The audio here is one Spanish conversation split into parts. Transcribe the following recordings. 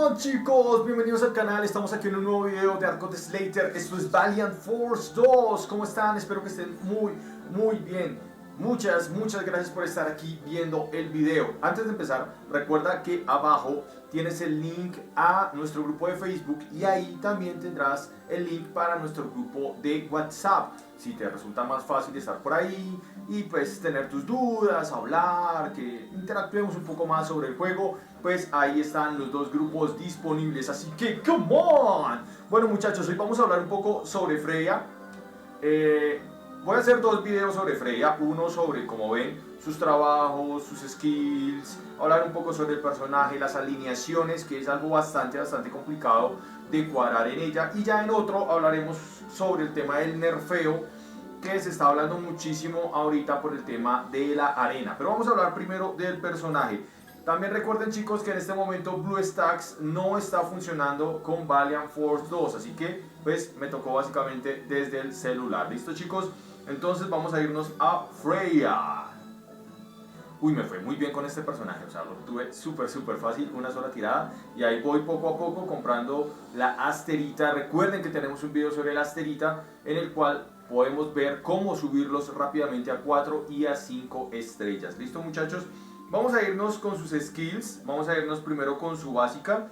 on chicos, bienvenidos al canal, estamos aquí en un nuevo video de Arco de Slater. Esto es Valiant Force 2. ¿Cómo están? Espero que estén muy bien. Muchas gracias por estar aquí viendo el video. Antes de empezar, recuerda que abajo tienes el link a nuestro grupo de Facebook y ahí también tendrás el link para nuestro grupo de WhatsApp. Si te resulta más fácil estar por ahí y pues tener tus dudas, hablar, que interactuemos un poco más sobre el juego, pues ahí están los dos grupos disponibles, así que come on. Bueno muchachos, hoy vamos a hablar un poco sobre Freya. Voy a hacer dos videos sobre Freya, uno sobre, como ven, sus trabajos, sus skills, hablar un poco sobre el personaje, las alineaciones, que es algo bastante complicado de cuadrar en ella, y ya en otro hablaremos sobre el tema del nerfeo, que se está hablando muchísimo ahorita por el tema de la arena. Pero vamos a hablar primero del personaje. También recuerden chicos que en este momento BlueStacks no está funcionando con Valiant Force 2, así que pues me tocó básicamente desde el celular. ¿Listo chicos? Entonces vamos a irnos a Freya. Uy, me fue muy bien con este personaje, o sea, lo tuve súper fácil, una sola tirada, y ahí voy poco a poco comprando la asterita. Recuerden que tenemos un video sobre la asterita en el cual podemos ver cómo subirlos rápidamente a 4 y a 5 estrellas. ¿Listo muchachos? Vamos a irnos con sus skills. Vamos a irnos primero con su básica,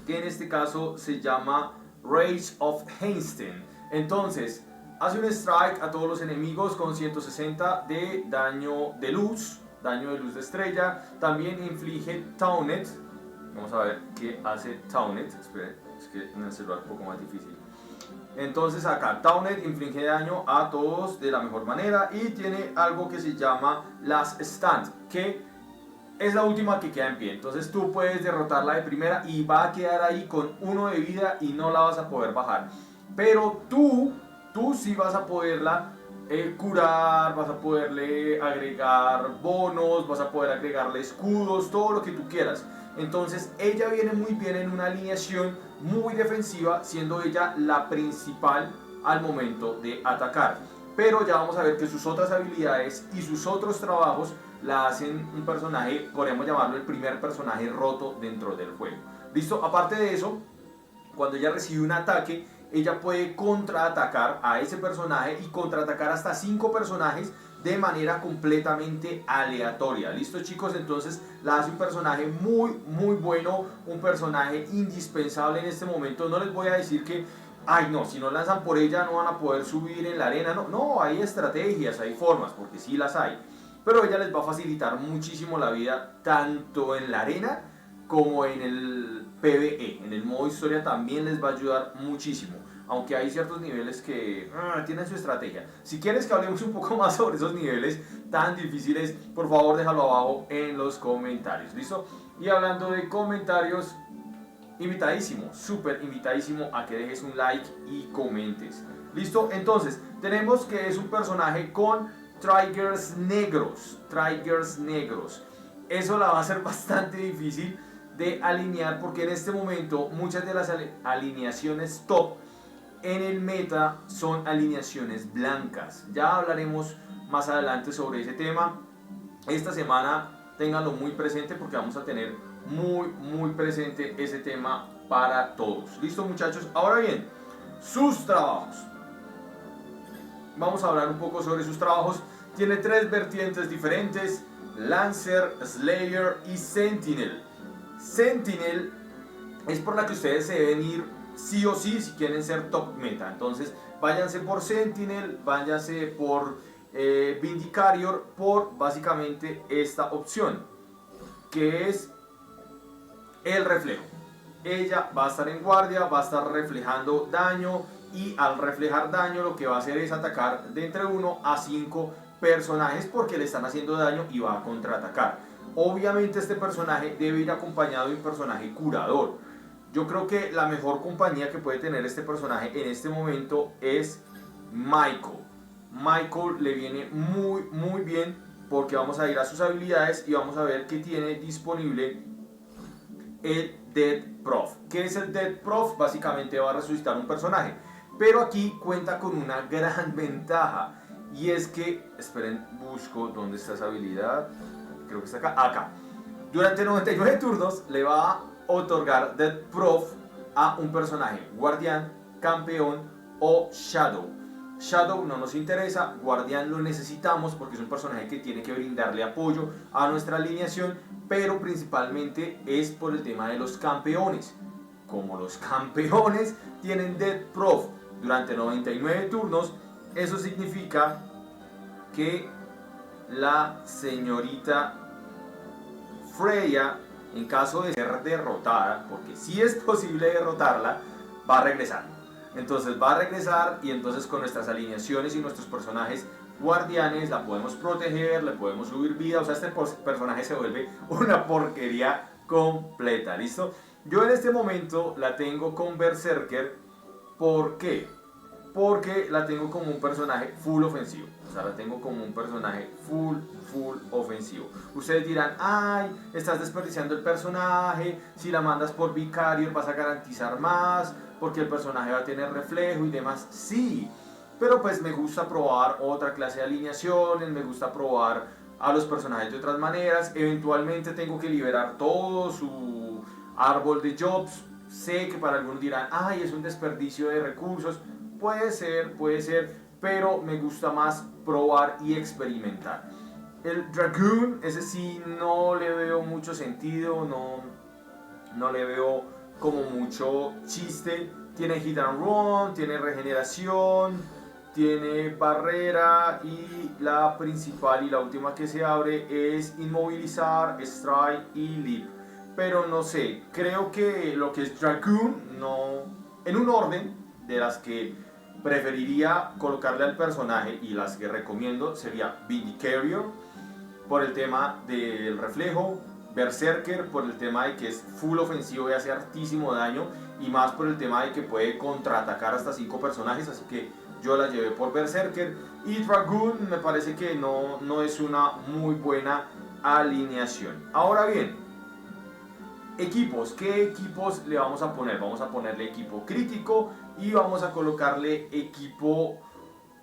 que en este caso se llama Rage of Hasten. Entonces, hace un strike a todos los enemigos con 160 de daño de luz de estrella. También inflige Taunt. Vamos a ver qué hace Taunt. Esperen, es que en el celular es un poco más difícil. Entonces acá Taunt inflige daño a todos de la mejor manera y tiene algo que se llama Last Stand, que es la última que queda en pie. Entonces tú puedes derrotarla de primera y va a quedar ahí con 1 de vida y no la vas a poder bajar. Pero tú sí vas a poderla curar, vas a poderle agregar bonos, vas a poder agregarle escudos, todo lo que tú quieras. Entonces ella viene muy bien en una alineación muy defensiva, siendo ella la principal al momento de atacar. Pero ya vamos a ver que sus otras habilidades y sus otros trabajos la hacen un personaje, podríamos llamarlo el primer personaje roto dentro del juego. ¿Listo? Aparte de eso, cuando ella recibe un ataque, ella puede contraatacar a ese personaje y contraatacar hasta 5 personajes de manera completamente aleatoria. ¿Listo chicos? Entonces la hace un personaje muy bueno, un personaje indispensable en este momento. No les voy a decir que, ay no, si no lanzan por ella no van a poder subir en la arena. No, hay estrategias, hay formas, porque sí las hay. Pero ella les va a facilitar muchísimo la vida, tanto en la arena como en el PvE, en el modo historia también les va a ayudar muchísimo, aunque hay ciertos niveles que tienen su estrategia. Si quieres que hablemos un poco más sobre esos niveles tan difíciles, por favor déjalo abajo en los comentarios, ¿listo? Y hablando de comentarios, invitadísimo, súper invitadísimo a que dejes un like y comentes, ¿listo? Entonces, tenemos que es un personaje con triggers negros, eso la va a hacer bastante difícil de alinear, porque en este momento muchas de las alineaciones top en el meta son alineaciones blancas. Ya hablaremos más adelante sobre ese tema. Esta semana ténganlo muy presente porque vamos a tener muy presente ese tema para todos. ¿Listo muchachos? Ahora bien, sus trabajos. Vamos a hablar un poco sobre sus trabajos. Tiene 3 vertientes diferentes: Lancer, Slayer y Sentinel. Sentinel es por la que ustedes se deben ir sí o sí si quieren ser top meta. Entonces váyanse por Sentinel, váyanse por Vindicator, por básicamente esta opción, que es el reflejo. Ella va a estar en guardia, va a estar reflejando daño, y al reflejar daño lo que va a hacer es atacar de entre 1 a 5 personajes porque le están haciendo daño y va a contraatacar. Obviamente este personaje debe ir acompañado de un personaje curador. Yo creo que la mejor compañía que puede tener este personaje en este momento es Michael. Michael le viene muy bien porque vamos a ir a sus habilidades y vamos a ver que tiene disponible el Death Prof. ¿Qué es el Death Prof? Básicamente va a resucitar un personaje, pero aquí cuenta con una gran ventaja, y es que, esperen, busco dónde está esa habilidad, creo que está acá. Durante 99 turnos le va a otorgar Death Prof a un personaje guardián, campeón o Shadow. Shadow no nos interesa, Guardián lo necesitamos porque es un personaje que tiene que brindarle apoyo a nuestra alineación, pero principalmente es por el tema de los campeones. Como los campeones tienen Death Prof durante 99 turnos, eso significa que la señorita Freya, en caso de ser derrotada, porque sí es posible derrotarla, va a regresar. Entonces va a regresar y entonces con nuestras alineaciones y nuestros personajes guardianes la podemos proteger, le podemos subir vida, o sea, este personaje se vuelve una porquería completa, ¿listo? Yo en este momento la tengo con Berserker, ¿por qué? Porque la tengo como un personaje full ofensivo, o sea, la tengo como un personaje full ofensivo. Ustedes dirán, ay, estás desperdiciando el personaje, si la mandas por Vicario vas a garantizar más, porque el personaje va a tener reflejo y demás. Sí, pero pues me gusta probar otra clase de alineaciones, me gusta probar a los personajes de otras maneras. Eventualmente tengo que liberar todo su árbol de jobs. Sé que para algunos dirán, ay, es un desperdicio de recursos. Puede ser, pero me gusta más probar y experimentar. El Dragoon, ese sí no le veo mucho sentido, no le veo como mucho chiste. Tiene hit and run, tiene regeneración, tiene barrera y la principal y la última que se abre es inmovilizar, strike y leap. Pero no sé, creo que lo que es Dragoon, no, en un orden de las que preferiría colocarle al personaje y las que recomiendo sería Vindicator por el tema del reflejo, Berserker por el tema de que es full ofensivo y hace hartísimo daño, y más por el tema de que puede contraatacar hasta 5 personajes, así que yo la llevé por Berserker. Y Dragoon me parece que no es una muy buena alineación. Ahora bien, equipos, ¿qué equipos le vamos a poner? Vamos a ponerle equipo crítico y vamos a colocarle equipo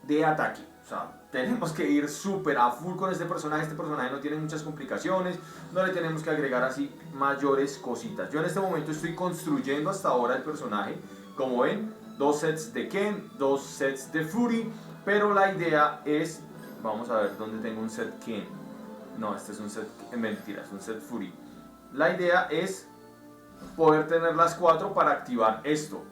de ataque. O sea, tenemos que ir súper a full con este personaje no tiene muchas complicaciones, no le tenemos que agregar así mayores cositas. Yo en este momento estoy construyendo hasta ahora el personaje, como ven, 2 sets de Ken, 2 sets de Fury, pero la idea es, vamos a ver dónde tengo un set Ken, no, este es un set, mentira, es un set Fury. La idea es poder tener las 4 para activar esto,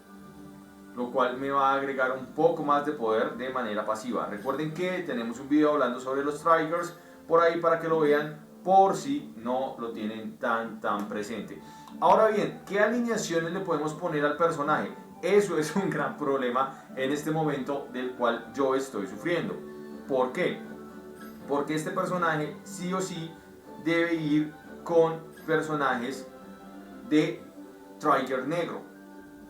lo cual me va a agregar un poco más de poder de manera pasiva. Recuerden que tenemos un video hablando sobre los Strikers por ahí para que lo vean por si no lo tienen tan presente. Ahora bien, ¿qué alineaciones le podemos poner al personaje? Eso es un gran problema en este momento del cual yo estoy sufriendo. ¿Por qué? Porque este personaje sí o sí debe ir con personajes de Striker negro,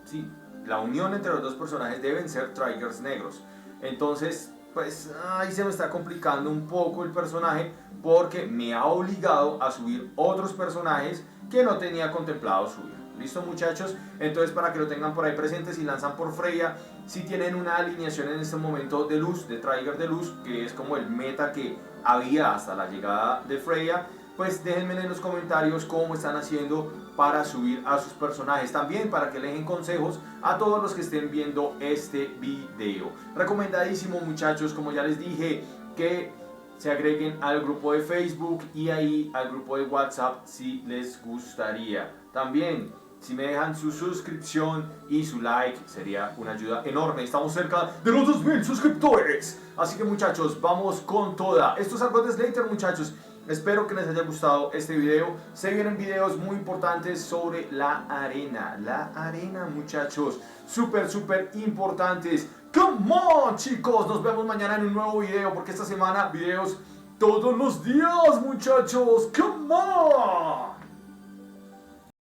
¿sí? La unión entre los dos personajes deben ser Strikers negros. Entonces, pues ahí se me está complicando un poco el personaje porque me ha obligado a subir otros personajes que no tenía contemplado subir. ¿Listo, muchachos? Entonces, para que lo tengan por ahí presentes, si lanzan por Freya, si tienen una alineación en este momento de luz, de Striker de luz, que es como el meta que había hasta la llegada de Freya, pues déjenme en los comentarios cómo están haciendo para subir a sus personajes. También para que le den consejos a todos los que estén viendo este video. Recomendadísimo, muchachos, como ya les dije, que se agreguen al grupo de Facebook y ahí al grupo de WhatsApp si les gustaría. También, si me dejan su suscripción y su like, sería una ayuda enorme. Estamos cerca de los 2000 suscriptores. Así que, muchachos, vamos con toda. Esto es algo de Slater, muchachos. Espero que les haya gustado este video. Se vienen videos muy importantes sobre la arena. La arena, muchachos. Súper importantes. Come on, chicos. Nos vemos mañana en un nuevo video. Porque esta semana videos todos los días, muchachos. Come on.